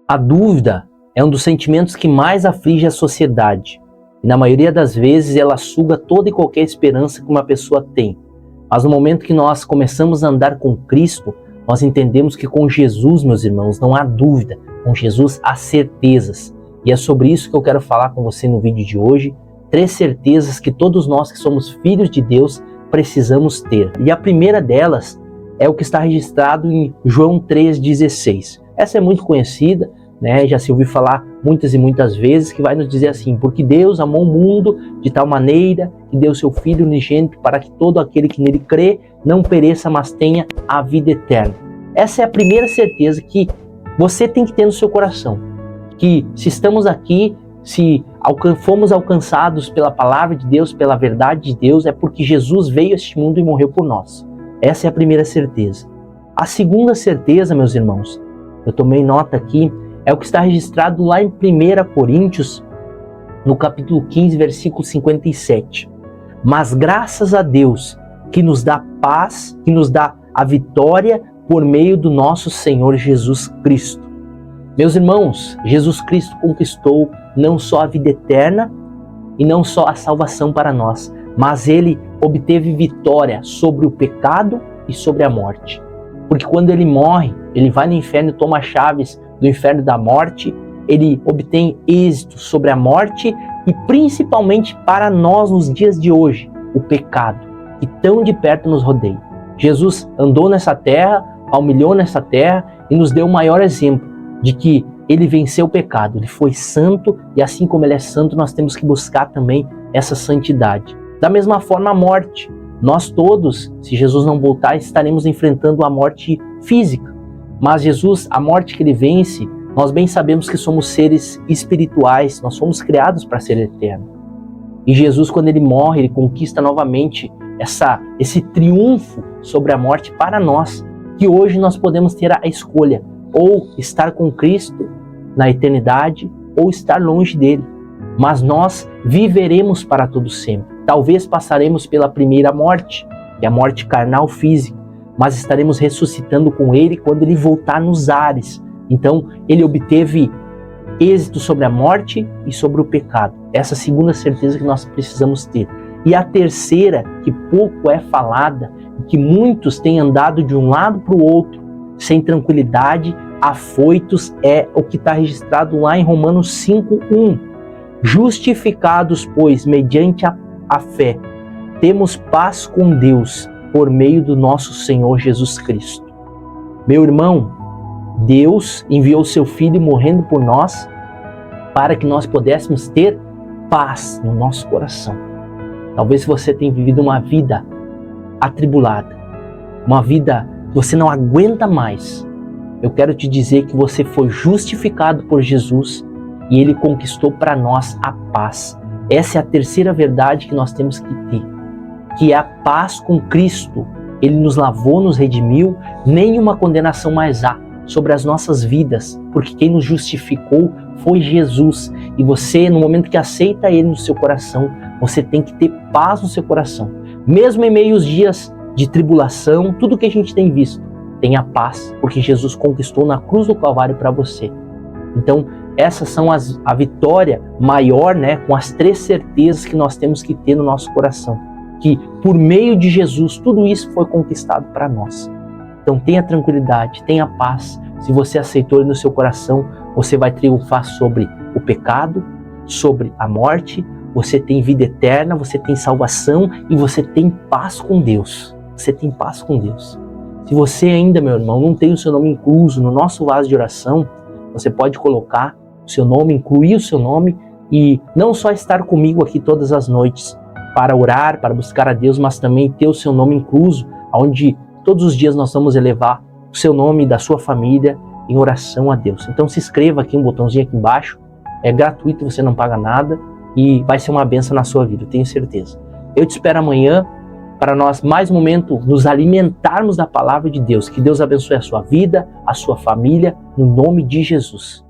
A dúvida é um dos sentimentos que mais aflige a sociedade. E na maioria das vezes ela suga toda e qualquer esperança que uma pessoa tem. Mas no momento que nós começamos a andar com Cristo, nós entendemos que com Jesus, meus irmãos, não há dúvida. Com Jesus há certezas. E é sobre isso que eu quero falar com você no vídeo de hoje. 3 certezas que todos nós que somos filhos de Deus precisamos ter. E a primeira delas é o que está registrado em João 3,16. Essa é muito conhecida, né? Já se ouviu falar muitas e muitas vezes, que vai nos dizer assim: porque Deus amou o mundo de tal maneira que deu seu Filho unigênito para que todo aquele que nele crê não pereça, mas tenha a vida eterna. Essa é a primeira certeza que você tem que ter no seu coração. Que se estamos aqui, se fomos alcançados pela palavra de Deus, pela verdade de Deus, é porque Jesus veio a este mundo e morreu por nós. Essa é a primeira certeza. A segunda certeza, meus irmãos, eu tomei nota aqui, é o que está registrado lá em 1 Coríntios, no capítulo 15, versículo 57. Mas graças a Deus, que nos dá paz, que nos dá a vitória por meio do nosso Senhor Jesus Cristo. Meus irmãos, Jesus Cristo conquistou não só a vida eterna e não só a salvação para nós, mas Ele obteve vitória sobre o pecado e sobre a morte. Porque quando Ele morre, Ele vai no inferno e toma as chaves do inferno da morte, Ele obtém êxito sobre a morte e principalmente para nós nos dias de hoje, o pecado, que tão de perto nos rodeia. Jesus andou nessa terra, palmilhou nessa terra e nos deu o maior exemplo de que Ele venceu o pecado, Ele foi santo e assim como Ele é santo, nós temos que buscar também essa santidade. Da mesma forma a morte. Nós todos, se Jesus não voltar, estaremos enfrentando a morte física. Mas Jesus, a morte que Ele vence, nós bem sabemos que somos seres espirituais, nós fomos criados para ser eternos. E Jesus, quando Ele morre, Ele conquista novamente esse triunfo sobre a morte para nós, que hoje nós podemos ter a escolha, ou estar com Cristo na eternidade, ou estar longe dele. Mas nós viveremos para todo sempre. Talvez passaremos pela primeira morte, que é a morte carnal física, mas estaremos ressuscitando com Ele quando Ele voltar nos ares. Então, Ele obteve êxito sobre a morte e sobre o pecado. Essa é a segunda certeza que nós precisamos ter. E a terceira, que pouco é falada, que muitos têm andado de um lado para o outro, sem tranquilidade, afoitos, é o que está registrado lá em Romanos 5:1. Justificados, pois, mediante a fé, temos paz com Deus por meio do nosso Senhor Jesus Cristo. Meu irmão, Deus enviou seu Filho morrendo por nós para que nós pudéssemos ter paz no nosso coração. Talvez você tenha vivido uma vida atribulada, uma vida que você não aguenta mais. Eu quero te dizer que você foi justificado por Jesus e Ele conquistou para nós a paz. Essa é a terceira verdade que nós temos que ter, que é a paz com Cristo. Ele nos lavou, nos redimiu, nenhuma condenação mais há sobre as nossas vidas, porque quem nos justificou foi Jesus. E você, no momento que aceita Ele no seu coração, você tem que ter paz no seu coração. Mesmo em meio aos dias de tribulação, tudo que a gente tem visto, tenha paz, porque Jesus conquistou na cruz do Calvário para você. Então, essas são a vitória maior, né, com as 3 certezas que nós temos que ter no nosso coração. Que por meio de Jesus, tudo isso foi conquistado para nós. Então tenha tranquilidade, tenha paz. Se você aceitou Ele no seu coração, você vai triunfar sobre o pecado, sobre a morte, você tem vida eterna, você tem salvação e você tem paz com Deus. Você tem paz com Deus. Se você ainda, meu irmão, não tem o seu nome incluso no nosso vaso de oração, você pode colocar o seu nome, incluir o seu nome e não só estar comigo aqui todas as noites para orar, para buscar a Deus, mas também ter o seu nome incluso, onde todos os dias nós vamos elevar o seu nome e da sua família em oração a Deus. Então se inscreva aqui, um botãozinho aqui embaixo, é gratuito, você não paga nada e vai ser uma bênção na sua vida, eu tenho certeza. Eu te espero amanhã para nós, mais um momento, nos alimentarmos da palavra de Deus. Que Deus abençoe a sua vida, a sua família, no nome de Jesus.